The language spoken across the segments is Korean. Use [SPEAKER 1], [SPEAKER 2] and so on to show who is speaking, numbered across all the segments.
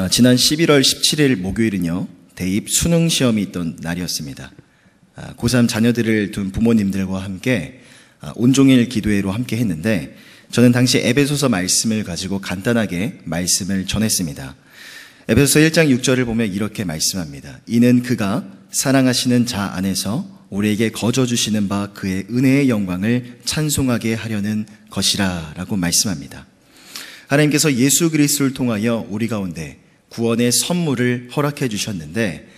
[SPEAKER 1] 지난 11월 17일 목요일은요, 대입 수능 시험이 있던 날이었습니다. 고3 자녀들을 둔 부모님들과 함께 온종일 기도회로 함께 했는데, 저는 당시 에베소서 말씀을 가지고 간단하게 말씀을 전했습니다. 에베소서 1장 6절을 보면 이렇게 말씀합니다. 이는 그가 사랑하시는 자 안에서 우리에게 거저 주시는 바 그의 은혜의 영광을 찬송하게 하려는 것이라 라고 말씀합니다. 하나님께서 예수 그리스도를 통하여 우리 가운데 구원의 선물을 허락해 주셨는데,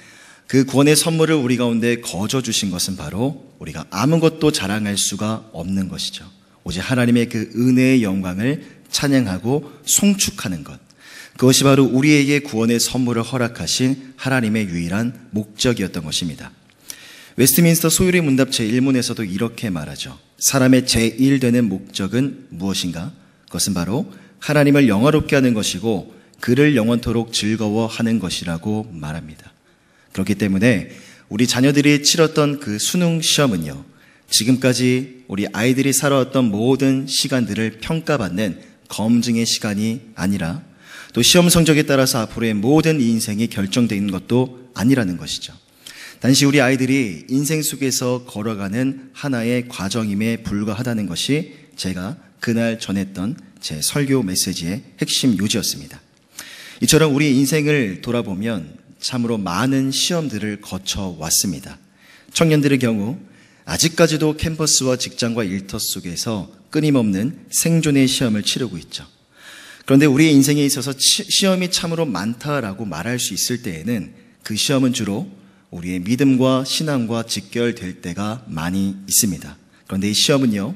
[SPEAKER 1] 그 구원의 선물을 우리 가운데 거저 주신 것은 바로 우리가 아무것도 자랑할 수가 없는 것이죠. 오직 하나님의 그 은혜의 영광을 찬양하고 송축하는 것, 그것이 바로 우리에게 구원의 선물을 허락하신 하나님의 유일한 목적이었던 것입니다. 웨스트민스터 소유리 문답 제1문에서도 이렇게 말하죠. 사람의 제1되는 목적은 무엇인가? 그것은 바로 하나님을 영화롭게 하는 것이고 그를 영원토록 즐거워하는 것이라고 말합니다. 그렇기 때문에 우리 자녀들이 치렀던 그 수능 시험은요, 지금까지 우리 아이들이 살아왔던 모든 시간들을 평가받는 검증의 시간이 아니라, 또 시험 성적에 따라서 앞으로의 모든 인생이 결정되는 것도 아니라는 것이죠. 단지 우리 아이들이 인생 속에서 걸어가는 하나의 과정임에 불과하다는 것이 제가 그날 전했던 제 설교 메시지의 핵심 요지였습니다. 이처럼 우리 인생을 돌아보면 참으로 많은 시험들을 거쳐왔습니다. 청년들의 경우 아직까지도 캠퍼스와 직장과 일터 속에서 끊임없는 생존의 시험을 치르고 있죠. 그런데 우리의 인생에 있어서 시험이 참으로 많다라고 말할 수 있을 때에는 그 시험은 주로 우리의 믿음과 신앙과 직결될 때가 많이 있습니다. 그런데 이 시험은요,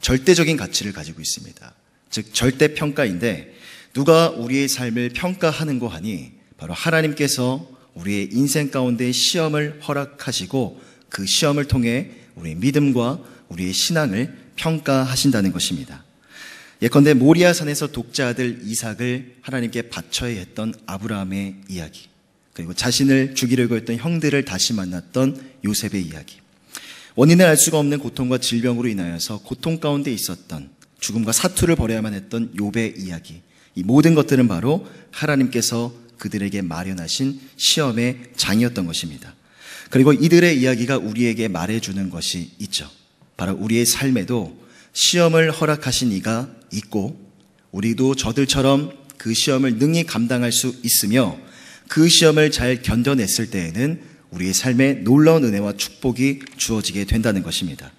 [SPEAKER 1] 절대적인 가치를 가지고 있습니다. 즉 절대평가인데, 누가 우리의 삶을 평가하는 거 하니 바로 하나님께서 우리의 인생 가운데 시험을 허락하시고 그 시험을 통해 우리의 믿음과 우리의 신앙을 평가하신다는 것입니다. 예컨대 모리아산에서 독자 아들 이삭을 하나님께 바쳐야 했던 아브라함의 이야기, 그리고 자신을 죽이려고 했던 형들을 다시 만났던 요셉의 이야기, 원인을 알 수가 없는 고통과 질병으로 인하여서 고통 가운데 있었던 죽음과 사투를 벌여야만 했던 욥의 이야기, 이 모든 것들은 바로 하나님께서 그들에게 마련하신 시험의 장이었던 것입니다. 그리고 이들의 이야기가 우리에게 말해주는 것이 있죠. 바로 우리의 삶에도 시험을 허락하신 이가 있고, 우리도 저들처럼 그 시험을 능히 감당할 수 있으며 그 시험을 잘 견뎌냈을 때에는 우리의 삶에 놀라운 은혜와 축복이 주어지게 된다는 것입니다.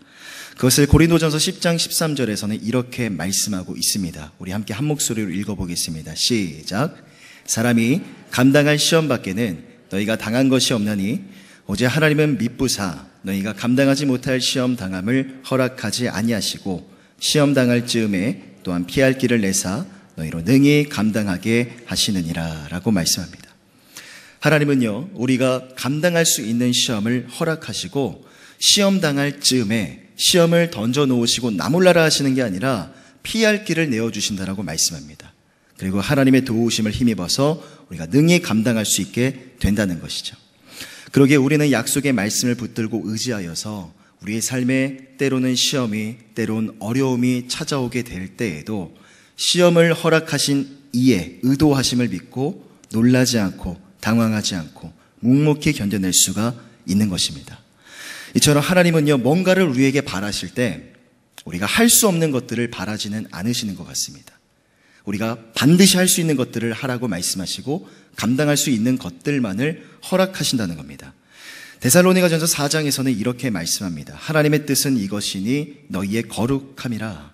[SPEAKER 1] 그것을 고린도전서 10장 13절에서는 이렇게 말씀하고 있습니다. 우리 함께 한 목소리로 읽어보겠습니다. 시작. 사람이 감당할 시험 밖에는 너희가 당한 것이 없나니 오직 하나님은 미쁘사 너희가 감당하지 못할 시험 당함을 허락하지 아니하시고 시험 당할 즈음에 또한 피할 길을 내사 너희로 능히 감당하게 하시느니라 라고 말씀합니다. 하나님은요, 우리가 감당할 수 있는 시험을 허락하시고 시험 당할 즈음에 시험을 던져 놓으시고 나몰라라 하시는 게 아니라 피할 길을 내어주신다라고 말씀합니다. 그리고 하나님의 도우심을 힘입어서 우리가 능히 감당할 수 있게 된다는 것이죠. 그러기에 우리는 약속의 말씀을 붙들고 의지하여서 우리의 삶에 때로는 시험이, 때로는 어려움이 찾아오게 될 때에도 시험을 허락하신 이의 의도하심을 믿고 놀라지 않고 당황하지 않고 묵묵히 견뎌낼 수가 있는 것입니다. 이처럼 하나님은요, 뭔가를 우리에게 바라실 때 우리가 할 수 없는 것들을 바라지는 않으시는 것 같습니다. 우리가 반드시 할 수 있는 것들을 하라고 말씀하시고 감당할 수 있는 것들만을 허락하신다는 겁니다. 데살로니가전서 4장에서는 이렇게 말씀합니다. 하나님의 뜻은 이것이니 너희의 거룩함이라.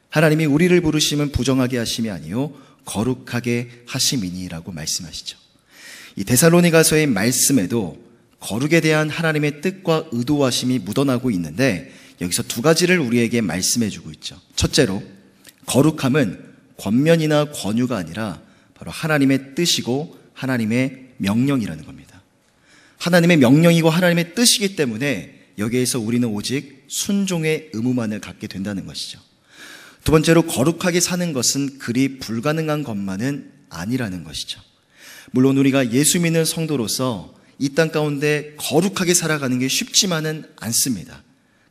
[SPEAKER 1] 하나님이 우리를 부르심은 부정하게 하심이 아니요 거룩하게 하심이니라고 말씀하시죠. 이 데살로니가서의 말씀에도 거룩에 대한 하나님의 뜻과 의도하심이 묻어나고 있는데, 여기서 두 가지를 우리에게 말씀해주고 있죠. 첫째로, 거룩함은 권면이나 권유가 아니라 바로 하나님의 뜻이고 하나님의 명령이라는 겁니다. 하나님의 명령이고 하나님의 뜻이기 때문에 여기에서 우리는 오직 순종의 의무만을 갖게 된다는 것이죠. 두 번째로, 거룩하게 사는 것은 그리 불가능한 것만은 아니라는 것이죠. 물론 우리가 예수 믿는 성도로서 이 땅 가운데 거룩하게 살아가는 게 쉽지만은 않습니다.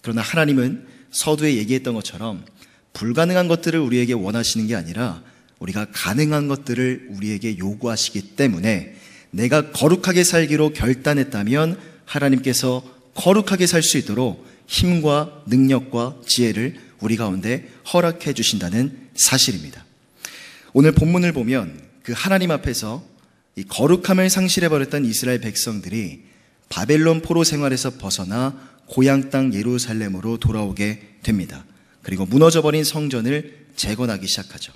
[SPEAKER 1] 그러나 하나님은 서두에 얘기했던 것처럼 불가능한 것들을 우리에게 원하시는 게 아니라 우리가 가능한 것들을 우리에게 요구하시기 때문에 내가 거룩하게 살기로 결단했다면 하나님께서 거룩하게 살 수 있도록 힘과 능력과 지혜를 우리 가운데 허락해 주신다는 사실입니다. 오늘 본문을 보면 그 하나님 앞에서 이 거룩함을 상실해버렸던 이스라엘 백성들이 바벨론 포로 생활에서 벗어나 고향 땅 예루살렘으로 돌아오게 됩니다. 그리고 무너져버린 성전을 재건하기 시작하죠.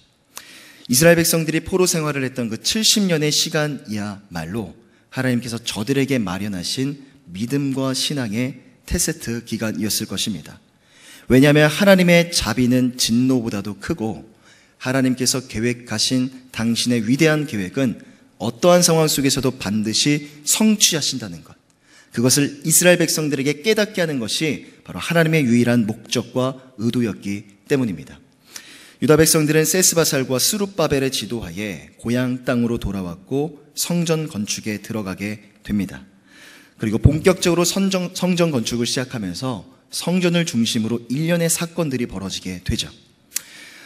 [SPEAKER 1] 이스라엘 백성들이 포로 생활을 했던 그 70년의 시간이야말로 하나님께서 저들에게 마련하신 믿음과 신앙의 테스트 기간이었을 것입니다. 왜냐하면 하나님의 자비는 진노보다도 크고 하나님께서 계획하신 당신의 위대한 계획은 어떠한 상황 속에서도 반드시 성취하신다는 것, 그것을 이스라엘 백성들에게 깨닫게 하는 것이 바로 하나님의 유일한 목적과 의도였기 때문입니다. 유다 백성들은 세스바살과 스룹바벨의 지도하에 고향 땅으로 돌아왔고 성전 건축에 들어가게 됩니다. 그리고 본격적으로 성전 건축을 시작하면서 성전을 중심으로 일련의 사건들이 벌어지게 되죠.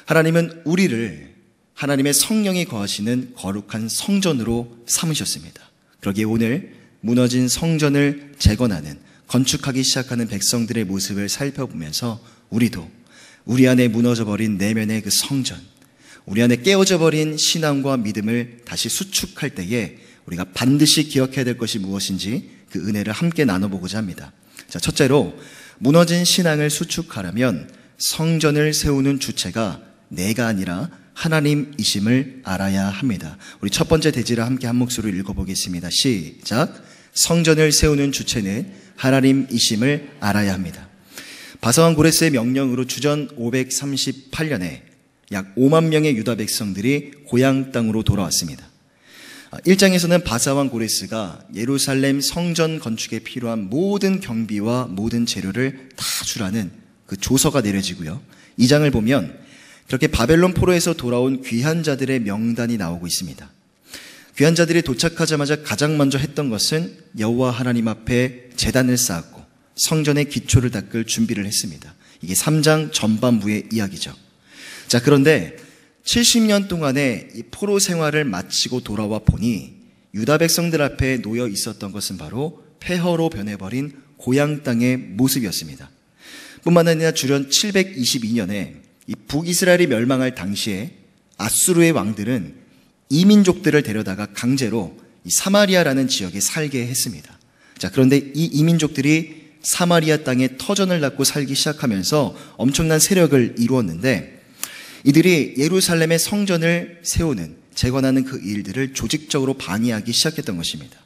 [SPEAKER 1] 하나님은 우리를 하나님의 성령이 거하시는 거룩한 성전으로 삼으셨습니다. 그러기에 오늘 무너진 성전을 재건하는, 건축하기 시작하는 백성들의 모습을 살펴보면서 우리도 우리 안에 무너져버린 내면의 그 성전, 우리 안에 깨어져버린 신앙과 믿음을 다시 수축할 때에 우리가 반드시 기억해야 될 것이 무엇인지 그 은혜를 함께 나눠보고자 합니다. 자, 첫째로 무너진 신앙을 수축하려면 성전을 세우는 주체가 내가 아니라 하나님이심을 알아야 합니다. 우리 첫 번째 대지를 함께 한 목소리로 읽어보겠습니다. 시작. 성전을 세우는 주체는 하나님이심을 알아야 합니다. 바사왕 고레스의 명령으로 주전 538년에 약 5만 명의 유다 백성들이 고향 땅으로 돌아왔습니다. 1장에서는 바사왕 고레스가 예루살렘 성전 건축에 필요한 모든 경비와 모든 재료를 다 주라는 그 조서가 내려지고요. 2장을 보면 그렇게 바벨론 포로에서 돌아온 귀한 자들의 명단이 나오고 있습니다. 귀한 자들이 도착하자마자 가장 먼저 했던 것은 여호와 하나님 앞에 제단을 쌓았고 성전의 기초를 닦을 준비를 했습니다. 이게 3장 전반부의 이야기죠. 자, 그런데 70년 동안의 이 포로 생활을 마치고 돌아와 보니 유다 백성들 앞에 놓여 있었던 것은 바로 폐허로 변해버린 고향 땅의 모습이었습니다. 뿐만 아니라 주전 722년에 이 북이스라엘이 멸망할 당시에 아수르의 왕들은 이민족들을 데려다가 강제로 이 사마리아라는 지역에 살게 했습니다. 자, 그런데 이 이민족들이 사마리아 땅에 터전을 낳고 살기 시작하면서 엄청난 세력을 이루었는데 이들이 예루살렘의 성전을 세우는, 재건하는 그 일들을 조직적으로 방해하기 시작했던 것입니다.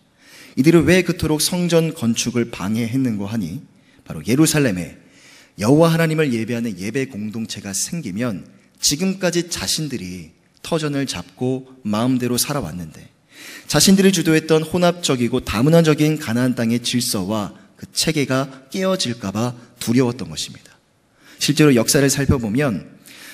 [SPEAKER 1] 이들이 왜 그토록 성전 건축을 방해했는고 하니 바로 예루살렘에 여호와 하나님을 예배하는 예배 공동체가 생기면 지금까지 자신들이 터전을 잡고 마음대로 살아왔는데 자신들이 주도했던 혼합적이고 다문화적인 가나안 땅의 질서와 그 체계가 깨어질까봐 두려웠던 것입니다. 실제로 역사를 살펴보면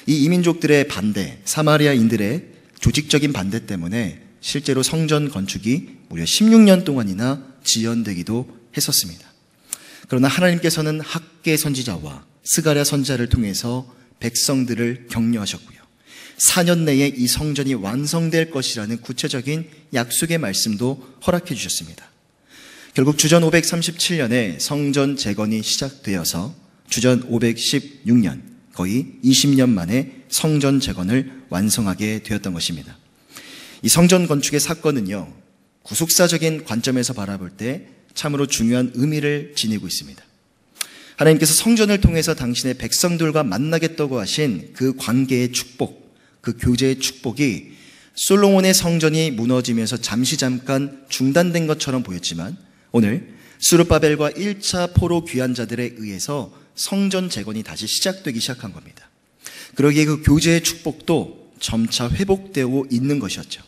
[SPEAKER 1] 이 이민족들의 반대, 사마리아인들의 조직적인 반대 때문에 실제로 성전 건축이 무려 16년 동안이나 지연되기도 했었습니다. 그러나 하나님께서는 학개 선지자와 스가랴 선지자를 통해서 백성들을 격려하셨고요. 4년 내에 이 성전이 완성될 것이라는 구체적인 약속의 말씀도 허락해 주셨습니다. 결국 주전 537년에 성전 재건이 시작되어서 주전 516년, 거의 20년 만에 성전 재건을 완성하게 되었던 것입니다. 이 성전 건축의 사건은요, 구속사적인 관점에서 바라볼 때 참으로 중요한 의미를 지니고 있습니다. 하나님께서 성전을 통해서 당신의 백성들과 만나겠다고 하신 그 관계의 축복, 그 교제의 축복이 솔로몬의 성전이 무너지면서 잠깐 중단된 것처럼 보였지만 오늘 스룹바벨과 1차 포로 귀한 자들에 의해서 성전 재건이 다시 시작되기 시작한 겁니다. 그러기에 그 교제의 축복도 점차 회복되고 있는 것이었죠.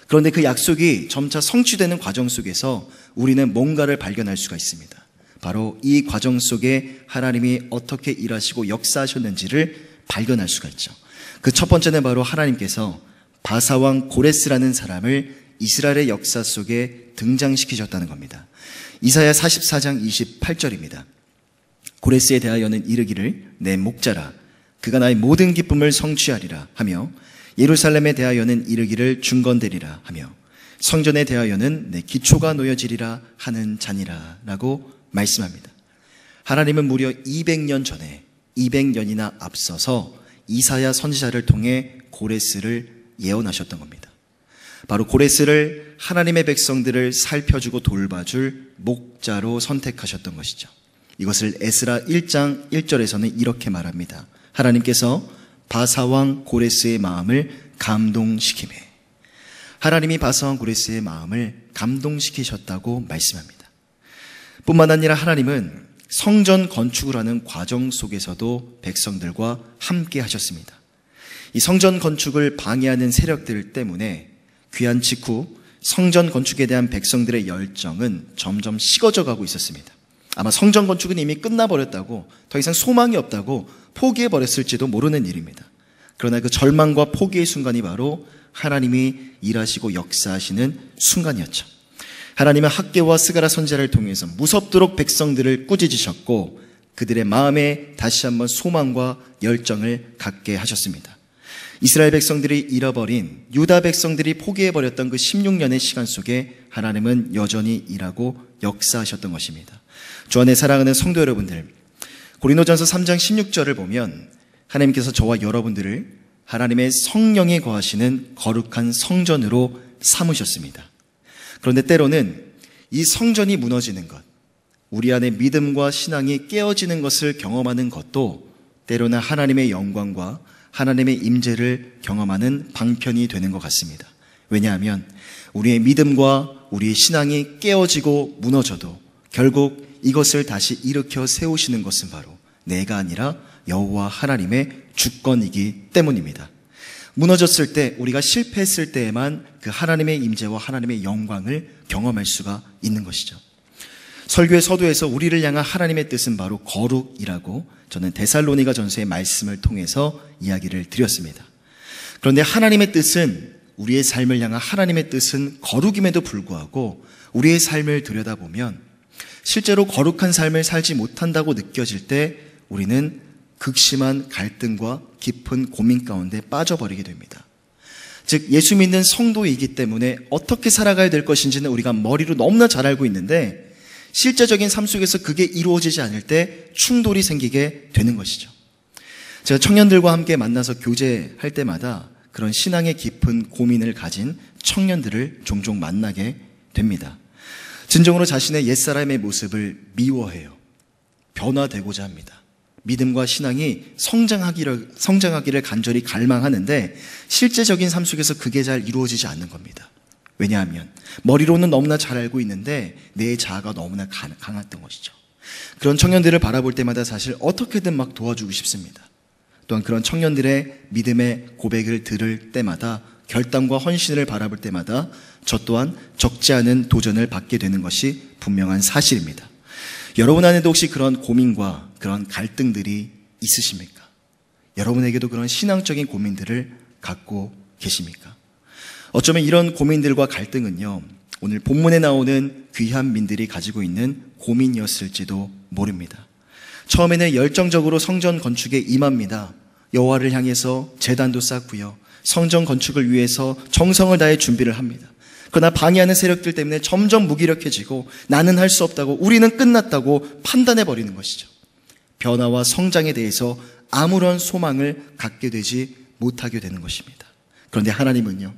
[SPEAKER 1] 그런데 그 약속이 점차 성취되는 과정 속에서 우리는 뭔가를 발견할 수가 있습니다. 바로 이 과정 속에 하나님이 어떻게 일하시고 역사하셨는지를 발견할 수가 있죠. 그 첫 번째는 바로 하나님께서 바사왕 고레스라는 사람을 이스라엘의 역사 속에 등장시키셨다는 겁니다. 이사야 44장 28절입니다. 고레스에 대하여는 이르기를 내 목자라 그가 나의 모든 기쁨을 성취하리라 하며 예루살렘에 대하여는 이르기를 중건되리라 하며 성전에 대하여는 내 기초가 놓여지리라 하는 자니라 라고 말씀합니다. 하나님은 무려 200년 전에 200년이나 앞서서 이사야 선지자를 통해 고레스를 예언하셨던 겁니다. 바로 고레스를 하나님의 백성들을 살펴주고 돌봐줄 목자로 선택하셨던 것이죠. 이것을 에스라 1장 1절에서는 이렇게 말합니다. 하나님께서 바사왕 고레스의 마음을 감동시키매. 하나님이 바사왕 고레스의 마음을 감동시키셨다고 말씀합니다. 뿐만 아니라 하나님은 성전 건축을 하는 과정 속에서도 백성들과 함께 하셨습니다. 이 성전 건축을 방해하는 세력들 때문에 귀한 직후 성전 건축에 대한 백성들의 열정은 점점 식어져 가고 있었습니다. 아마 성전 건축은 이미 끝나버렸다고, 더 이상 소망이 없다고 포기해버렸을지도 모르는 일입니다. 그러나 그 절망과 포기의 순간이 바로 하나님이 일하시고 역사하시는 순간이었죠. 하나님은 학개와 스가랴 선지자를 통해서 무섭도록 백성들을 꾸짖으셨고 그들의 마음에 다시 한번 소망과 열정을 갖게 하셨습니다. 이스라엘 백성들이 잃어버린, 유다 백성들이 포기해버렸던 그 16년의 시간 속에 하나님은 여전히 일하고 역사하셨던 것입니다. 주 안에 사랑하는 성도 여러분들, 고린도전서 3장 16절을 보면 하나님께서 저와 여러분들을 하나님의 성령이 거하시는 거룩한 성전으로 삼으셨습니다. 그런데 때로는 이 성전이 무너지는 것, 우리 안에 믿음과 신앙이 깨어지는 것을 경험하는 것도 때로는 하나님의 영광과 하나님의 임재를 경험하는 방편이 되는 것 같습니다. 왜냐하면 우리의 믿음과 우리의 신앙이 깨어지고 무너져도 결국 이것을 다시 일으켜 세우시는 것은 바로 내가 아니라 여호와 하나님의 주권이기 때문입니다. 무너졌을 때, 우리가 실패했을 때에만 그 하나님의 임재와 하나님의 영광을 경험할 수가 있는 것이죠. 설교의 서두에서 우리를 향한 하나님의 뜻은 바로 거룩이라고 저는 데살로니가 전서의 말씀을 통해서 이야기를 드렸습니다. 그런데 하나님의 뜻은, 우리의 삶을 향한 하나님의 뜻은 거룩임에도 불구하고 우리의 삶을 들여다보면 실제로 거룩한 삶을 살지 못한다고 느껴질 때 우리는 극심한 갈등과 깊은 고민 가운데 빠져버리게 됩니다. 즉, 예수 믿는 성도이기 때문에 어떻게 살아가야 될 것인지는 우리가 머리로 너무나 잘 알고 있는데 실제적인 삶 속에서 그게 이루어지지 않을 때 충돌이 생기게 되는 것이죠. 제가 청년들과 함께 만나서 교제할 때마다 그런 신앙의 깊은 고민을 가진 청년들을 종종 만나게 됩니다. 진정으로 자신의 옛사람의 모습을 미워해요. 변화되고자 합니다. 믿음과 신앙이 성장하기를 간절히 갈망하는데 실제적인 삶 속에서 그게 잘 이루어지지 않는 겁니다. 왜냐하면 머리로는 너무나 잘 알고 있는데 내 자아가 너무나 강했던 것이죠. 그런 청년들을 바라볼 때마다 사실 어떻게든 막 도와주고 싶습니다. 또한 그런 청년들의 믿음의 고백을 들을 때마다, 결단과 헌신을 바라볼 때마다 저 또한 적지 않은 도전을 받게 되는 것이 분명한 사실입니다. 여러분 안에도 혹시 그런 고민과 그런 갈등들이 있으십니까? 여러분에게도 그런 신앙적인 고민들을 갖고 계십니까? 어쩌면 이런 고민들과 갈등은요, 오늘 본문에 나오는 귀한 민들이 가지고 있는 고민이었을지도 모릅니다. 처음에는 열정적으로 성전 건축에 임합니다. 여호와를 향해서 제단도 쌓고요, 성전 건축을 위해서 정성을 다해 준비를 합니다. 그러나 방해하는 세력들 때문에 점점 무기력해지고 나는 할 수 없다고, 우리는 끝났다고 판단해버리는 것이죠. 변화와 성장에 대해서 아무런 소망을 갖게 되지 못하게 되는 것입니다. 그런데 하나님은요,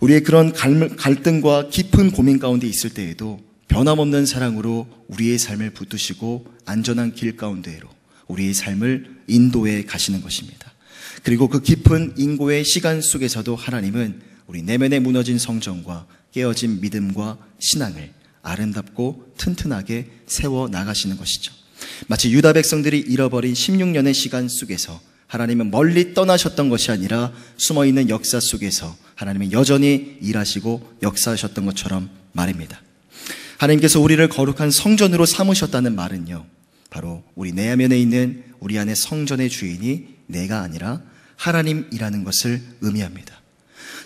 [SPEAKER 1] 우리의 그런 갈등과 깊은 고민 가운데 있을 때에도 변함없는 사랑으로 우리의 삶을 붙드시고 안전한 길 가운데로 우리의 삶을 인도해 가시는 것입니다. 그리고 그 깊은 인고의 시간 속에서도 하나님은 우리 내면에 무너진 성전과 깨어진 믿음과 신앙을 아름답고 튼튼하게 세워 나가시는 것이죠. 마치 유다 백성들이 잃어버린 16년의 시간 속에서 하나님은 멀리 떠나셨던 것이 아니라 숨어있는 역사 속에서 하나님은 여전히 일하시고 역사하셨던 것처럼 말입니다. 하나님께서 우리를 거룩한 성전으로 삼으셨다는 말은요, 바로 우리 내면에 있는 우리 안의 성전의 주인이 내가 아니라 하나님이라는 것을 의미합니다.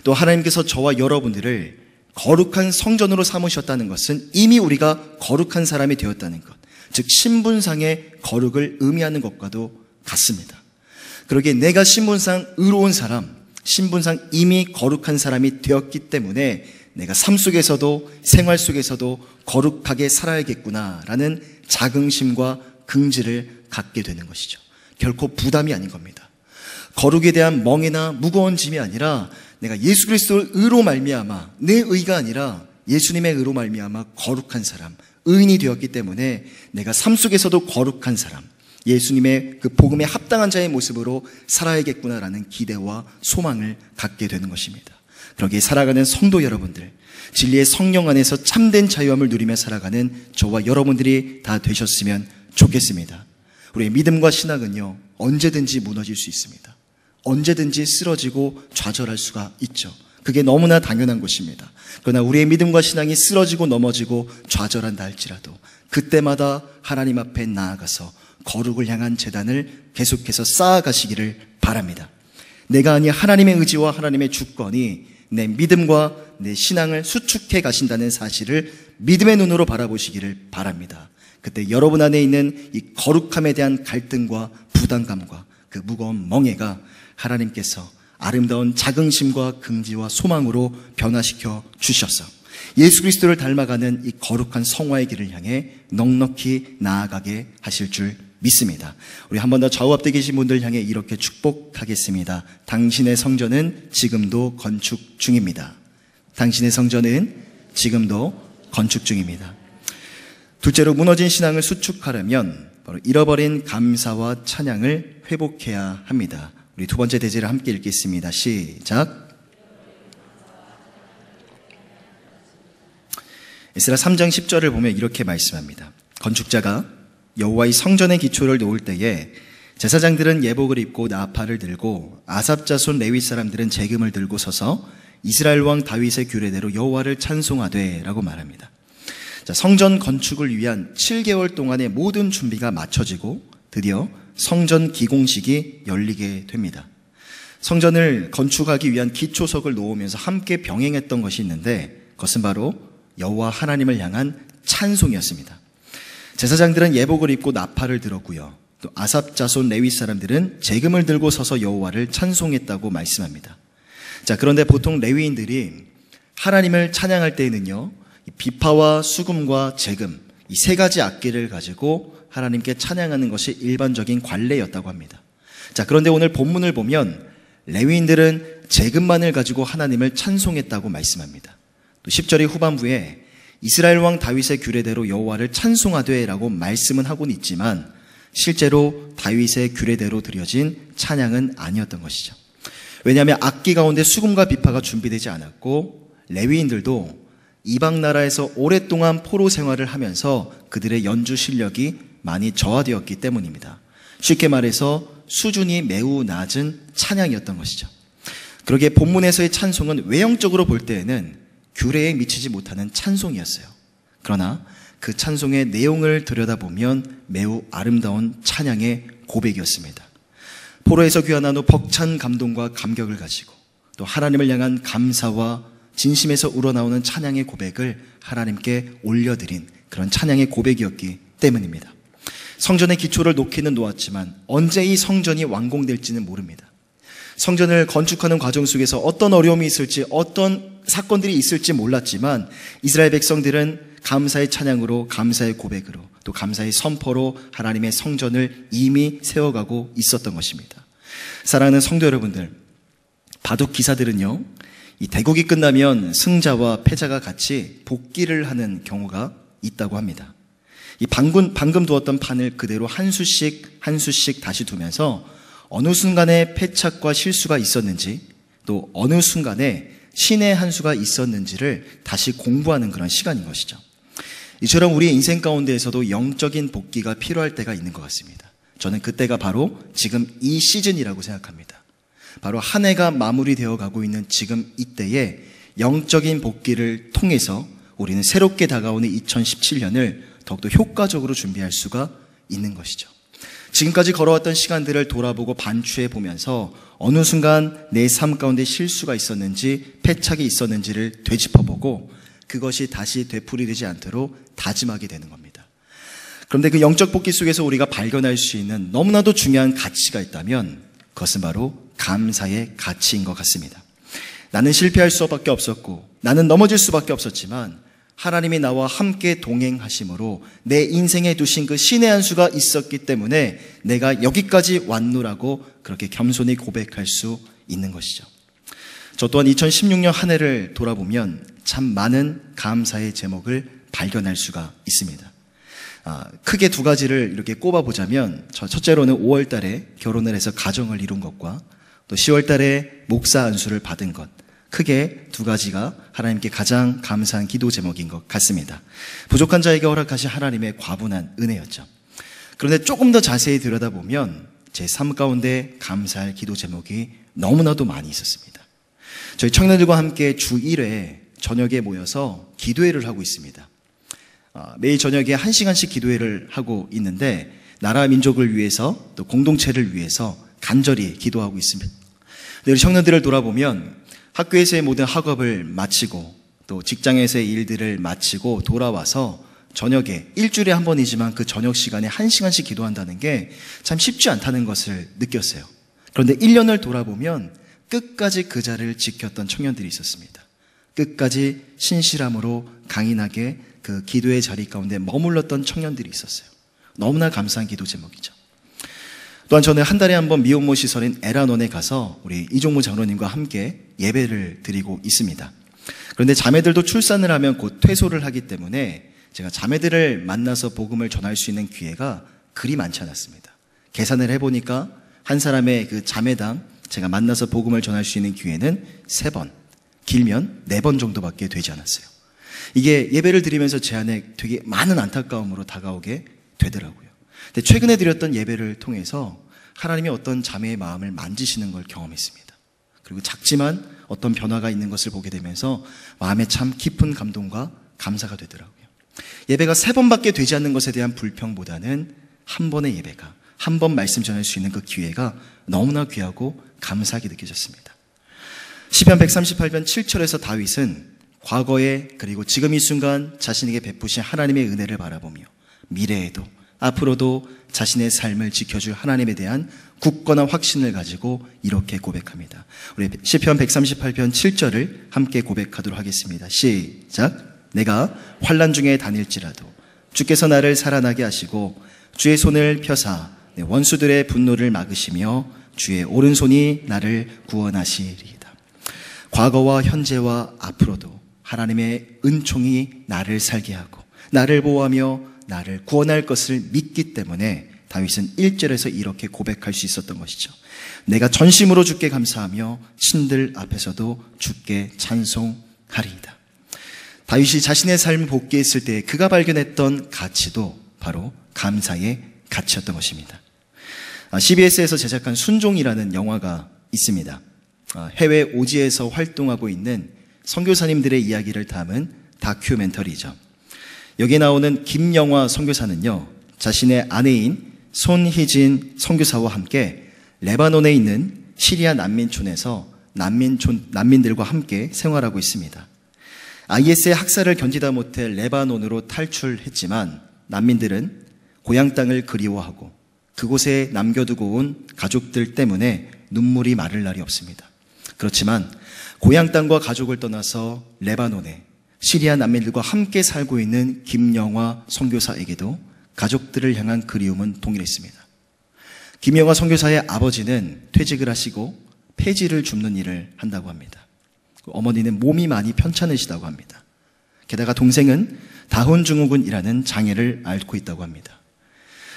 [SPEAKER 1] 또 하나님께서 저와 여러분들을 거룩한 성전으로 삼으셨다는 것은 이미 우리가 거룩한 사람이 되었다는 것, 즉 신분상의 거룩을 의미하는 것과도 같습니다. 그러기에 내가 신분상 의로운 사람, 신분상 이미 거룩한 사람이 되었기 때문에 내가 삶 속에서도 생활 속에서도 거룩하게 살아야겠구나라는 자긍심과 긍지를 갖게 되는 것이죠. 결코 부담이 아닌 겁니다. 거룩에 대한 멍에나 무거운 짐이 아니라 내가 예수 그리스도의 의로 말미암아, 내 의가 아니라 예수님의 의로 말미암아 거룩한 사람, 의인이 되었기 때문에 내가 삶 속에서도 거룩한 사람, 예수님의 그 복음에 합당한 자의 모습으로 살아야겠구나라는 기대와 소망을 갖게 되는 것입니다. 그러기에 살아가는 성도 여러분들, 진리의 성령 안에서 참된 자유함을 누리며 살아가는 저와 여러분들이 다 되셨으면 좋겠습니다. 우리의 믿음과 신앙은요, 언제든지 무너질 수 있습니다. 언제든지 쓰러지고 좌절할 수가 있죠. 그게 너무나 당연한 것입니다. 그러나 우리의 믿음과 신앙이 쓰러지고 넘어지고 좌절한다 할지라도 그때마다 하나님 앞에 나아가서 거룩을 향한 제단을 계속해서 쌓아가시기를 바랍니다. 내가 아니 하나님의 의지와 하나님의 주권이 내 믿음과 내 신앙을 수축해 가신다는 사실을 믿음의 눈으로 바라보시기를 바랍니다. 그때 여러분 안에 있는 이 거룩함에 대한 갈등과 부담감과 그 무거운 멍에가 하나님께서 아름다운 자긍심과 긍지와 소망으로 변화시켜 주셔서 예수 그리스도를 닮아가는 이 거룩한 성화의 길을 향해 넉넉히 나아가게 하실 줄 믿습니다. 우리 한 번 더 좌우 앞에 계신 분들 향해 이렇게 축복하겠습니다. 당신의 성전은 지금도 건축 중입니다. 당신의 성전은 지금도 건축 중입니다. 둘째로 무너진 신앙을 수축하려면 바로 잃어버린 감사와 찬양을 회복해야 합니다. 우리 두 번째 대제를 함께 읽겠습니다. 시작. 에스라 3장 10절을 보면 이렇게 말씀합니다. 건축자가 여호와의 성전의 기초를 놓을 때에 제사장들은 예복을 입고 나팔을 들고 아삽 자손 레위 사람들은 재금을 들고 서서 이스라엘 왕 다윗의 규례대로 여호와를 찬송하되 라고 말합니다. 자, 성전 건축을 위한 7개월 동안의 모든 준비가 마쳐지고 드디어 성전 기공식이 열리게 됩니다. 성전을 건축하기 위한 기초석을 놓으면서 함께 병행했던 것이 있는데 그것은 바로 여호와 하나님을 향한 찬송이었습니다. 제사장들은 예복을 입고 나팔을 들었고요. 또 아삽 자손 레위 사람들은 재금을 들고 서서 여호와를 찬송했다고 말씀합니다. 자, 그런데 보통 레위인들이 하나님을 찬양할 때에는요, 비파와 수금과 재금, 이 세 가지 악기를 가지고 하나님께 찬양하는 것이 일반적인 관례였다고 합니다. 자, 그런데 오늘 본문을 보면 레위인들은 재금만을 가지고 하나님을 찬송했다고 말씀합니다. 또 10절의 후반부에 이스라엘 왕 다윗의 규례대로 여호와를 찬송하되라고 말씀은 하고는 있지만 실제로 다윗의 규례대로 드려진 찬양은 아니었던 것이죠. 왜냐하면 악기 가운데 수금과 비파가 준비되지 않았고 레위인들도 이방 나라에서 오랫동안 포로 생활을 하면서 그들의 연주 실력이 많이 저하되었기 때문입니다. 쉽게 말해서 수준이 매우 낮은 찬양이었던 것이죠. 그러기에 본문에서의 찬송은 외형적으로 볼 때에는 규례에 미치지 못하는 찬송이었어요. 그러나 그 찬송의 내용을 들여다보면 매우 아름다운 찬양의 고백이었습니다. 포로에서 귀환한 후 벅찬 감동과 감격을 가지고 또 하나님을 향한 감사와 진심에서 우러나오는 찬양의 고백을 하나님께 올려드린 그런 찬양의 고백이었기 때문입니다. 성전의 기초를 놓기는 놓았지만 언제 이 성전이 완공될지는 모릅니다. 성전을 건축하는 과정 속에서 어떤 어려움이 있을지 어떤 사건들이 있을지 몰랐지만 이스라엘 백성들은 감사의 찬양으로 감사의 고백으로 또 감사의 선포로 하나님의 성전을 이미 세워가고 있었던 것입니다. 사랑하는 성도 여러분들, 바둑 기사들은요, 이 대국이 끝나면 승자와 패자가 같이 복기를 하는 경우가 있다고 합니다. 이 방금 두었던 판을 그대로 한 수씩 다시 두면서 어느 순간에 패착과 실수가 있었는지 또 어느 순간에 신의 한 수가 있었는지를 다시 공부하는 그런 시간인 것이죠. 이처럼 우리의 인생 가운데에서도 영적인 복기가 필요할 때가 있는 것 같습니다. 저는 그때가 바로 지금 이 시즌이라고 생각합니다. 바로 한 해가 마무리되어 가고 있는 지금 이때에 영적인 복기를 통해서 우리는 새롭게 다가오는 2017년을 더욱더 효과적으로 준비할 수가 있는 것이죠. 지금까지 걸어왔던 시간들을 돌아보고 반추해 보면서 어느 순간 내 삶 가운데 실수가 있었는지 패착이 있었는지를 되짚어보고 그것이 다시 되풀이되지 않도록 다짐하게 되는 겁니다. 그런데 그 영적 복기 속에서 우리가 발견할 수 있는 너무나도 중요한 가치가 있다면 그것은 바로 감사의 가치인 것 같습니다. 나는 실패할 수밖에 없었고 나는 넘어질 수밖에 없었지만 하나님이 나와 함께 동행하심으로 내 인생에 두신 그 신의 한 수가 있었기 때문에 내가 여기까지 왔노라고 그렇게 겸손히 고백할 수 있는 것이죠. 저 또한 2016년 한 해를 돌아보면 참 많은 감사의 제목을 발견할 수가 있습니다. 크게 두 가지를 이렇게 꼽아보자면 첫째로는 5월 달에 결혼을 해서 가정을 이룬 것과 또 10월 달에 목사 안수를 받은 것, 크게 두 가지가 하나님께 가장 감사한 기도 제목인 것 같습니다. 부족한 자에게 허락하신 하나님의 과분한 은혜였죠. 그런데 조금 더 자세히 들여다보면 제 삶 가운데 감사할 기도 제목이 너무나도 많이 있었습니다. 저희 청년들과 함께 주 1회 저녁에 모여서 기도회를 하고 있습니다. 매일 저녁에 1시간씩 기도회를 하고 있는데 나라 민족을 위해서 또 공동체를 위해서 간절히 기도하고 있습니다. 우리 청년들을 돌아보면 학교에서의 모든 학업을 마치고 또 직장에서의 일들을 마치고 돌아와서 저녁에 일주일에 한 번이지만 그 저녁 시간에 1시간씩 기도한다는 게 참 쉽지 않다는 것을 느꼈어요. 그런데 1년을 돌아보면 끝까지 그 자리를 지켰던 청년들이 있었습니다. 끝까지 신실함으로 강인하게 그 기도의 자리 가운데 머물렀던 청년들이 있었어요. 너무나 감사한 기도 제목이죠. 또한 저는 한 달에 한 번 미혼모 시설인 에라논에 가서 우리 이종무 장로님과 함께 예배를 드리고 있습니다. 그런데 자매들도 출산을 하면 곧 퇴소를 하기 때문에 제가 자매들을 만나서 복음을 전할 수 있는 기회가 그리 많지 않았습니다. 계산을 해보니까 한 사람의 그 자매당 제가 만나서 복음을 전할 수 있는 기회는 3번, 길면 4번 정도밖에 되지 않았어요. 이게 예배를 드리면서 제 안에 되게 많은 안타까움으로 다가오게 되더라고요. 근데 최근에 드렸던 예배를 통해서 하나님이 어떤 자매의 마음을 만지시는 걸 경험했습니다. 그리고 작지만 어떤 변화가 있는 것을 보게 되면서 마음에 참 깊은 감동과 감사가 되더라고요. 예배가 3번밖에 되지 않는 것에 대한 불평보다는 한 번의 예배가, 한 번 말씀 전할 수 있는 그 기회가 너무나 귀하고 감사하게 느껴졌습니다. 시편 138편 7절에서 다윗은 과거에 그리고 지금 이 순간 자신에게 베푸신 하나님의 은혜를 바라보며 미래에도 앞으로도 자신의 삶을 지켜줄 하나님에 대한 굳건한 확신을 가지고 이렇게 고백합니다. 우리 시편 138편 7절을 함께 고백하도록 하겠습니다. 시작. 내가 환난 중에 다닐지라도 주께서 나를 살아나게 하시고 주의 손을 펴사 내 원수들의 분노를 막으시며 주의 오른손이 나를 구원하시리이다. 과거와 현재와 앞으로도 하나님의 은총이 나를 살게 하고 나를 보호하며 나를 구원할 것을 믿기 때문에 다윗은 1절에서 이렇게 고백할 수 있었던 것이죠. 내가 전심으로 주께 감사하며 신들 앞에서도 주께 찬송하리이다. 다윗이 자신의 삶을 복귀했을 때 그가 발견했던 가치도 바로 감사의 가치였던 것입니다. CBS에서 제작한 순종이라는 영화가 있습니다. 해외 오지에서 활동하고 있는 선교사님들의 이야기를 담은 다큐멘터리죠. 여기 나오는 김영화 선교사는요, 자신의 아내인 손희진 선교사와 함께 레바논에 있는 시리아 난민촌에서 난민들과 함께 생활하고 있습니다. IS의 학살을 견디다 못해 레바논으로 탈출했지만 난민들은 고향 땅을 그리워하고 그곳에 남겨두고 온 가족들 때문에 눈물이 마를 날이 없습니다. 그렇지만 고향 땅과 가족을 떠나서 레바논에 시리아 난민들과 함께 살고 있는 김영화 선교사에게도 가족들을 향한 그리움은 동일했습니다. 김영화 선교사의 아버지는 퇴직을 하시고 폐지를 줍는 일을 한다고 합니다. 어머니는 몸이 많이 편찮으시다고 합니다. 게다가 동생은 다운 증후군이라는 장애를 앓고 있다고 합니다.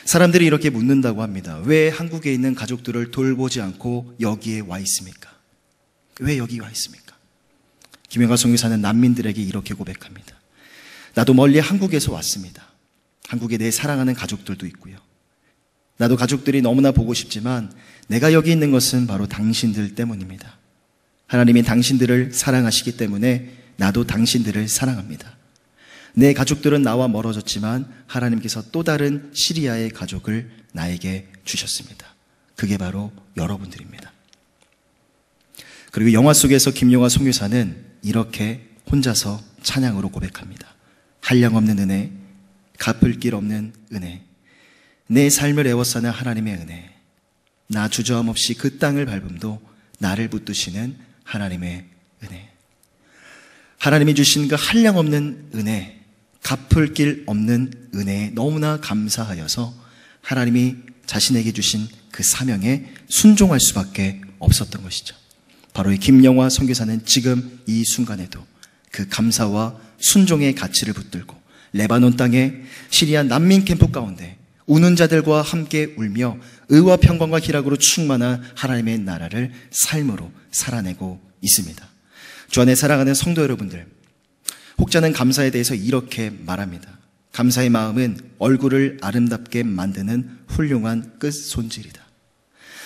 [SPEAKER 1] 사람들이 이렇게 묻는다고 합니다. 왜 한국에 있는 가족들을 돌보지 않고 여기에 와 있습니까? 왜 여기 와 있습니까? 김영하 선교사는 난민들에게 이렇게 고백합니다. 나도 멀리 한국에서 왔습니다. 한국에 내 사랑하는 가족들도 있고요. 나도 가족들이 너무나 보고 싶지만 내가 여기 있는 것은 바로 당신들 때문입니다. 하나님이 당신들을 사랑하시기 때문에 나도 당신들을 사랑합니다. 내 가족들은 나와 멀어졌지만 하나님께서 또 다른 시리아의 가족을 나에게 주셨습니다. 그게 바로 여러분들입니다. 그리고 영화 속에서 김용화 선교사는 이렇게 혼자서 찬양으로 고백합니다. 한량없는 은혜, 갚을 길 없는 은혜, 내 삶을 애워싸는 하나님의 은혜, 나 주저함 없이 그 땅을 밟음도 나를 붙드시는 하나님의 은혜. 하나님이 주신 그 한량없는 은혜, 갚을 길 없는 은혜에 너무나 감사하여서 하나님이 자신에게 주신 그 사명에 순종할 수밖에 없었던 것이죠. 바로 이 김영화 선교사는 지금 이 순간에도 그 감사와 순종의 가치를 붙들고 레바논 땅에 시리아 난민 캠프 가운데 우는 자들과 함께 울며 의와 평강과 희락으로 충만한 하나님의 나라를 삶으로 살아내고 있습니다. 주 안에 사랑하는 성도 여러분들, 혹자는 감사에 대해서 이렇게 말합니다. 감사의 마음은 얼굴을 아름답게 만드는 훌륭한 끝손질이다.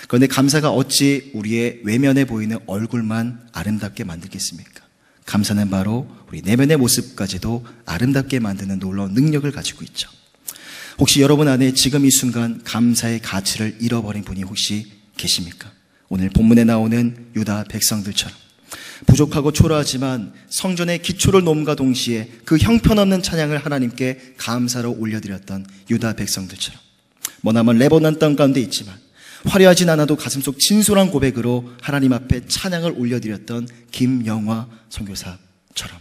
[SPEAKER 1] 그런데 감사가 어찌 우리의 외면에 보이는 얼굴만 아름답게 만들겠습니까? 감사는 바로 우리 내면의 모습까지도 아름답게 만드는 놀라운 능력을 가지고 있죠. 혹시 여러분 안에 지금 이 순간 감사의 가치를 잃어버린 분이 혹시 계십니까? 오늘 본문에 나오는 유다 백성들처럼 부족하고 초라하지만 성전의 기초를 놓음과 동시에 그 형편없는 찬양을 하나님께 감사로 올려드렸던 유다 백성들처럼 머나먼 레바논 땅 가운데 있지만 화려하진 않아도 가슴속 진솔한 고백으로 하나님 앞에 찬양을 올려드렸던 김영화 선교사처럼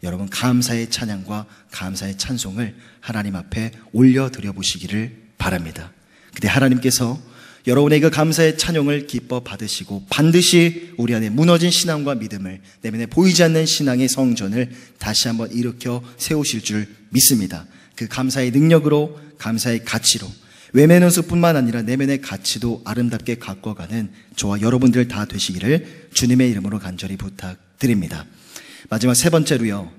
[SPEAKER 1] 여러분 감사의 찬양과 감사의 찬송을 하나님 앞에 올려드려 보시기를 바랍니다. 그때 하나님께서 여러분의 그 감사의 찬양을 기뻐 받으시고 반드시 우리 안에 무너진 신앙과 믿음을, 내면에 보이지 않는 신앙의 성전을 다시 한번 일으켜 세우실 줄 믿습니다. 그 감사의 능력으로, 감사의 가치로 외면의 수뿐만 아니라 내면의 가치도 아름답게 가꿔가는 저와 여러분들 다 되시기를 주님의 이름으로 간절히 부탁드립니다. 마지막 세 번째로요,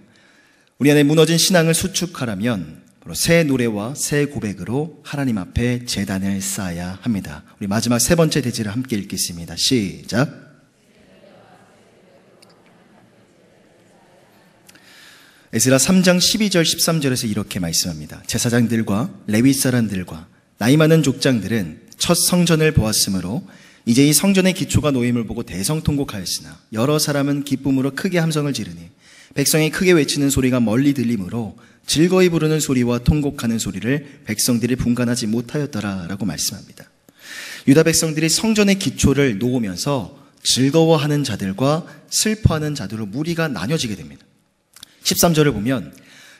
[SPEAKER 1] 우리 안에 무너진 신앙을 수축하려면 바로 새 노래와 새 고백으로 하나님 앞에 제단을 쌓아야 합니다. 우리 마지막 세 번째 대지를 함께 읽겠습니다. 시작. 에스라 3장 12절 13절에서 이렇게 말씀합니다. 제사장들과 레위 사람들과 나이 많은 족장들은 첫 성전을 보았으므로 이제 이 성전의 기초가 놓임을 보고 대성통곡하였으나 여러 사람은 기쁨으로 크게 함성을 지르니 백성이 크게 외치는 소리가 멀리 들리므로 즐거이 부르는 소리와 통곡하는 소리를 백성들이 분간하지 못하였더라 라고 말씀합니다. 유다 백성들이 성전의 기초를 놓으면서 즐거워하는 자들과 슬퍼하는 자들로 무리가 나뉘어지게 됩니다. 13절을 보면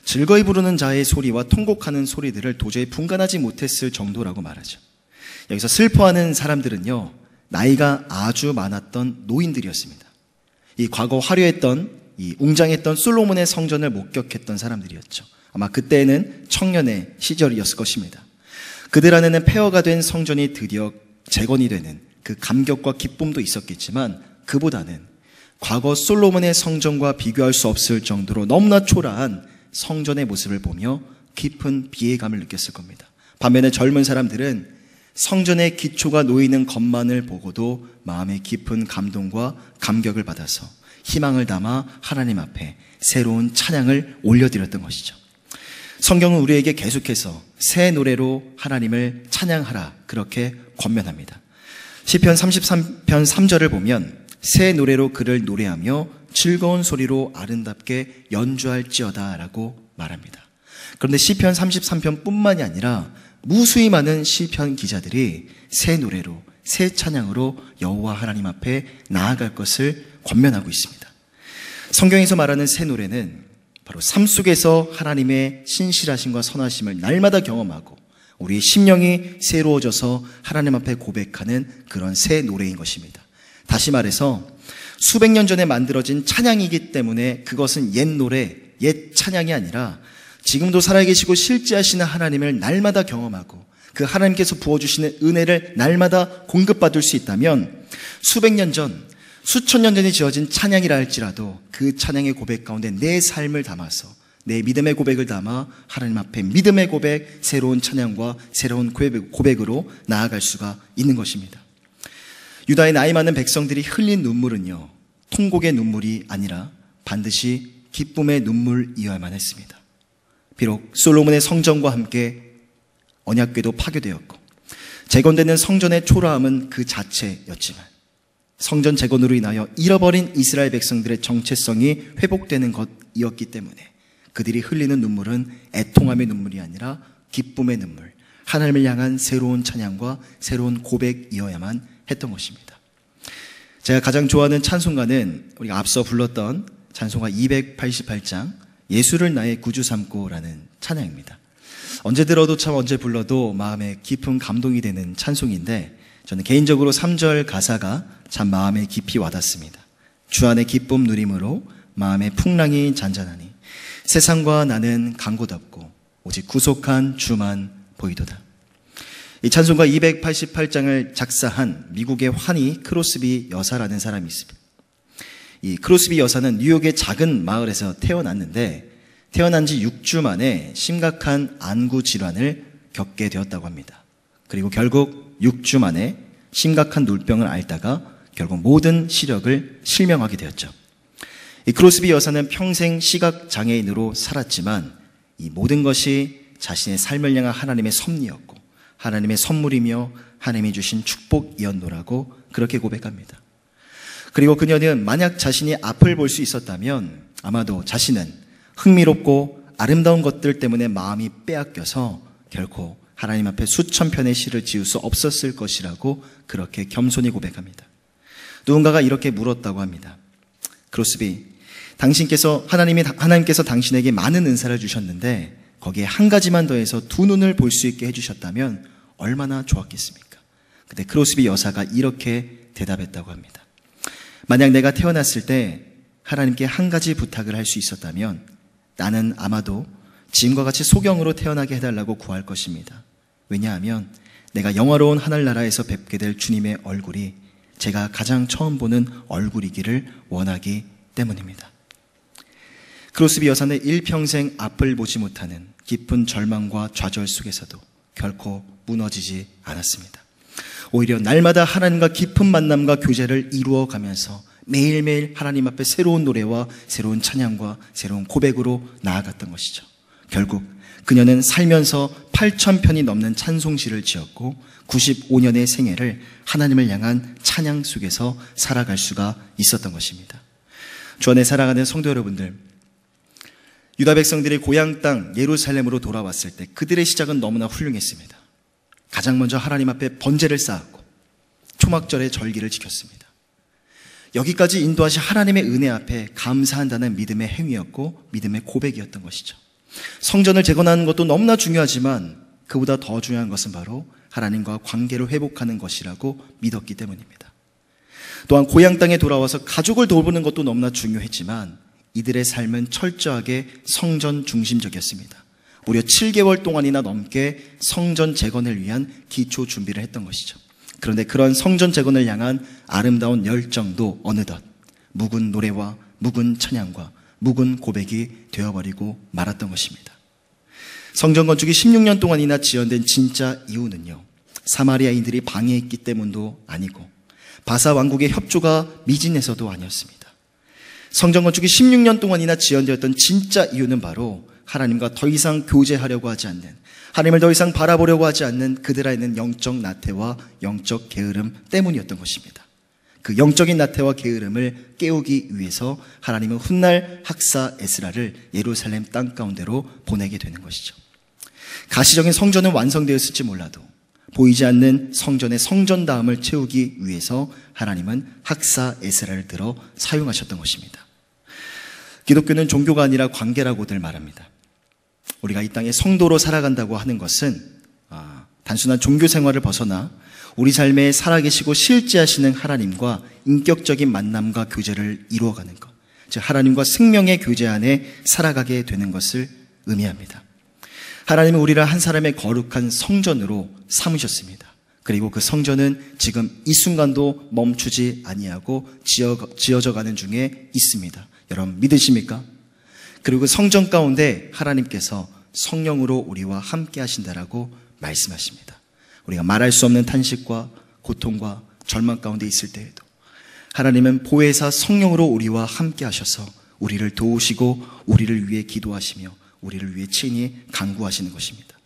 [SPEAKER 1] 즐거이 부르는 자의 소리와 통곡하는 소리들을 도저히 분간하지 못했을 정도라고 말하죠. 여기서 슬퍼하는 사람들은요, 나이가 아주 많았던 노인들이었습니다. 이 과거 화려했던, 이 웅장했던 솔로몬의 성전을 목격했던 사람들이었죠. 아마 그때는 청년의 시절이었을 것입니다. 그들 안에는 폐허가 된 성전이 드디어 재건이 되는 그 감격과 기쁨도 있었겠지만 그보다는 과거 솔로몬의 성전과 비교할 수 없을 정도로 너무나 초라한 성전의 모습을 보며 깊은 비애감을 느꼈을 겁니다. 반면에 젊은 사람들은 성전의 기초가 놓이는 것만을 보고도 마음에 깊은 감동과 감격을 받아서 희망을 담아 하나님 앞에 새로운 찬양을 올려드렸던 것이죠. 성경은 우리에게 계속해서 새 노래로 하나님을 찬양하라 그렇게 권면합니다. 시편 33편 3절을 보면 새 노래로 그를 노래하며 즐거운 소리로 아름답게 연주할지어다 라고 말합니다. 그런데 시편 33편 뿐만이 아니라 무수히 많은 시편 기자들이 새 노래로, 새 찬양으로 여호와 하나님 앞에 나아갈 것을 권면하고 있습니다. 성경에서 말하는 새 노래는 바로 삶 속에서 하나님의 신실하심과 선하심을 날마다 경험하고 우리의 심령이 새로워져서 하나님 앞에 고백하는 그런 새 노래인 것입니다. 다시 말해서 수백 년 전에 만들어진 찬양이기 때문에 그것은 옛 노래, 옛 찬양이 아니라 지금도 살아계시고 실제하시는 하나님을 날마다 경험하고 그 하나님께서 부어주시는 은혜를 날마다 공급받을 수 있다면 수백 년 전, 수천 년 전에 지어진 찬양이라 할지라도 그 찬양의 고백 가운데 내 삶을 담아서 내 믿음의 고백을 담아 하나님 앞에 믿음의 고백, 새로운 찬양과 새로운 고백으로 나아갈 수가 있는 것입니다. 유다의 나이 많은 백성들이 흘린 눈물은요, 통곡의 눈물이 아니라 반드시 기쁨의 눈물이어야만 했습니다. 비록 솔로몬의 성전과 함께 언약궤도 파괴되었고 재건되는 성전의 초라함은 그 자체였지만 성전 재건으로 인하여 잃어버린 이스라엘 백성들의 정체성이 회복되는 것이었기 때문에 그들이 흘리는 눈물은 애통함의 눈물이 아니라 기쁨의 눈물, 하나님을 향한 새로운 찬양과 새로운 고백이어야만 했던 것입니다. 제가 가장 좋아하는 찬송가는 우리가 앞서 불렀던 찬송가 288장 예수를 나의 구주 삼고라는 찬양입니다. 언제 들어도 참 언제 불러도 마음에 깊은 감동이 되는 찬송인데 저는 개인적으로 3절 가사가 참 마음에 깊이 와닿습니다. 주 안의 기쁨 누림으로 마음의 풍랑이 잔잔하니 세상과 나는 강고답고 오직 구속한 주만 보이도다. 이 찬송가 288장을 작사한 미국의 환희 크로스비 여사라는 사람이 있습니다. 이 크로스비 여사는 뉴욕의 작은 마을에서 태어났는데 태어난 지 6주 만에 심각한 안구 질환을 겪게 되었다고 합니다. 그리고 결국 6주 만에 심각한 놀병을 앓다가 결국 모든 시력을 실명하게 되었죠. 이 크로스비 여사는 평생 시각장애인으로 살았지만 이 모든 것이 자신의 삶을 향한 하나님의 섭리였고 하나님의 선물이며 하나님이 주신 축복이었노라고 그렇게 고백합니다. 그리고 그녀는 만약 자신이 앞을 볼 수 있었다면 아마도 자신은 흥미롭고 아름다운 것들 때문에 마음이 빼앗겨서 결코 하나님 앞에 수천 편의 시를 지을 수 없었을 것이라고 그렇게 겸손히 고백합니다. 누군가가 이렇게 물었다고 합니다. 크로스비, 하나님께서 당신에게 많은 은사를 주셨는데 거기에 한 가지만 더해서 두 눈을 볼 수 있게 해주셨다면 얼마나 좋았겠습니까? 근데 크로스비 여사가 이렇게 대답했다고 합니다. 만약 내가 태어났을 때 하나님께 한 가지 부탁을 할 수 있었다면 나는 아마도 지금과 같이 소경으로 태어나게 해달라고 구할 것입니다. 왜냐하면 내가 영화로운 하늘나라에서 뵙게 될 주님의 얼굴이 제가 가장 처음 보는 얼굴이기를 원하기 때문입니다. 크로스비 여사는 일평생 앞을 보지 못하는 깊은 절망과 좌절 속에서도 결코 무너지지 않았습니다. 오히려 날마다 하나님과 깊은 만남과 교제를 이루어가면서 매일매일 하나님 앞에 새로운 노래와 새로운 찬양과 새로운 고백으로 나아갔던 것이죠. 결국 그녀는 살면서 8,000편이 넘는 찬송시를 지었고 95년의 생애를 하나님을 향한 찬양 속에서 살아갈 수가 있었던 것입니다. 주 안에 사랑하는 성도 여러분들, 유다 백성들이 고향 땅 예루살렘으로 돌아왔을 때 그들의 시작은 너무나 훌륭했습니다. 가장 먼저 하나님 앞에 번제를 쌓았고 초막절의 절기를 지켰습니다. 여기까지 인도하신 하나님의 은혜 앞에 감사한다는 믿음의 행위였고 믿음의 고백이었던 것이죠. 성전을 재건하는 것도 너무나 중요하지만 그보다 더 중요한 것은 바로 하나님과 관계를 회복하는 것이라고 믿었기 때문입니다. 또한 고향 땅에 돌아와서 가족을 돌보는 것도 너무나 중요했지만 이들의 삶은 철저하게 성전 중심적이었습니다. 무려 7개월 동안이나 넘게 성전 재건을 위한 기초 준비를 했던 것이죠. 그런데 그런 성전 재건을 향한 아름다운 열정도 어느덧 묵은 노래와 묵은 찬양과 묵은 고백이 되어버리고 말았던 것입니다. 성전 건축이 16년 동안이나 지연된 진짜 이유는요, 사마리아인들이 방해했기 때문도 아니고 바사 왕국의 협조가 미진해서도 아니었습니다. 성전 건축이 16년 동안이나 지연되었던 진짜 이유는 바로 하나님과 더 이상 교제하려고 하지 않는, 하나님을 더 이상 바라보려고 하지 않는 그들 안에 있는 영적 나태와 영적 게으름 때문이었던 것입니다. 그 영적인 나태와 게으름을 깨우기 위해서 하나님은 훗날 학사 에스라를 예루살렘 땅 가운데로 보내게 되는 것이죠. 가시적인 성전은 완성되었을지 몰라도 보이지 않는 성전의 성전다움을 채우기 위해서 하나님은 학사 에스라를 들어 사용하셨던 것입니다. 기독교는 종교가 아니라 관계라고들 말합니다. 우리가 이 땅에 성도로 살아간다고 하는 것은 단순한 종교 생활을 벗어나 우리 삶에 살아계시고 실제하시는 하나님과 인격적인 만남과 교제를 이루어가는 것, 즉 하나님과 생명의 교제 안에 살아가게 되는 것을 의미합니다. 하나님은 우리를 한 사람의 거룩한 성전으로 삼으셨습니다. 그리고 그 성전은 지금 이 순간도 멈추지 아니하고 지어져 가는 중에 있습니다. 여러분 믿으십니까? 그리고 그 성전 가운데 하나님께서 성령으로 우리와 함께 하신다라고 말씀하십니다. 우리가 말할 수 없는 탄식과 고통과 절망 가운데 있을 때에도 하나님은 보혜사 성령으로 우리와 함께 하셔서 우리를 도우시고 우리를 위해 기도하시며 우리를 위해 친히 간구하시는 것입니다.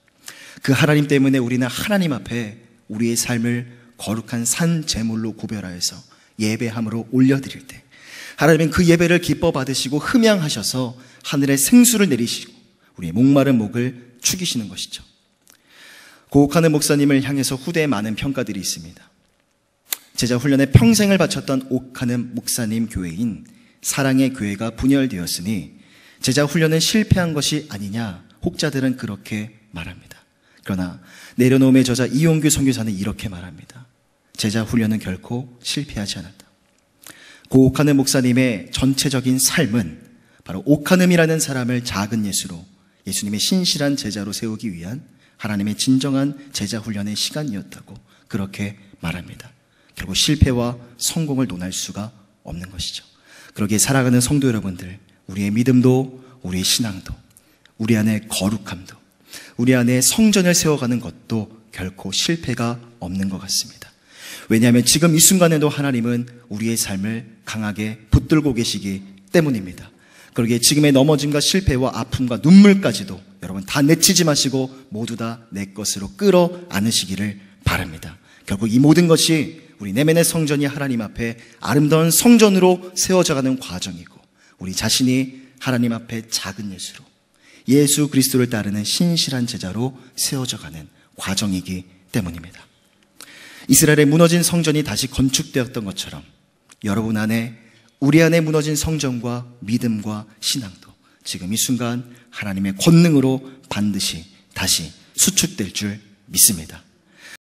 [SPEAKER 1] 그 하나님 때문에 우리는 하나님 앞에 우리의 삶을 거룩한 산 제물로 구별하여서 예배함으로 올려드릴 때 하나님은 그 예배를 기뻐 받으시고 흠양하셔서 하늘에 생수를 내리시고 우리의 목마른 목을 축이시는 것이죠. 고혹하는 목사님을 향해서 후대에 많은 평가들이 있습니다. 제자 훈련에 평생을 바쳤던 옥하는 목사님 교회인 사랑의 교회가 분열되었으니 제자 훈련은 실패한 것이 아니냐, 혹자들은 그렇게 말합니다. 그러나 내려놓음의 저자 이용규 선교사는 이렇게 말합니다. 제자 훈련은 결코 실패하지 않았다. 고 옥하는 목사님의 전체적인 삶은 바로 옥하는이라는 사람을 작은 예수로, 예수님의 신실한 제자로 세우기 위한 하나님의 진정한 제자 훈련의 시간이었다고 그렇게 말합니다. 결국 실패와 성공을 논할 수가 없는 것이죠. 그러기에 살아가는 성도 여러분들, 우리의 믿음도, 우리의 신앙도, 우리 안에 거룩함도, 우리 안에 성전을 세워가는 것도 결코 실패가 없는 것 같습니다. 왜냐하면 지금 이 순간에도 하나님은 우리의 삶을 강하게 붙들고 계시기 때문입니다. 그러기에 지금의 넘어짐과 실패와 아픔과 눈물까지도 여러분 다 내치지 마시고 모두 다 내 것으로 끌어 안으시기를 바랍니다. 결국 이 모든 것이 우리 내면의 성전이 하나님 앞에 아름다운 성전으로 세워져가는 과정이고, 우리 자신이 하나님 앞에 작은 예수로, 예수 그리스도를 따르는 신실한 제자로 세워져가는 과정이기 때문입니다. 이스라엘의 무너진 성전이 다시 건축되었던 것처럼 여러분 안에, 우리 안에 무너진 성전과 믿음과 신앙도 지금 이 순간 하나님의 권능으로 반드시 다시 수축될 줄 믿습니다.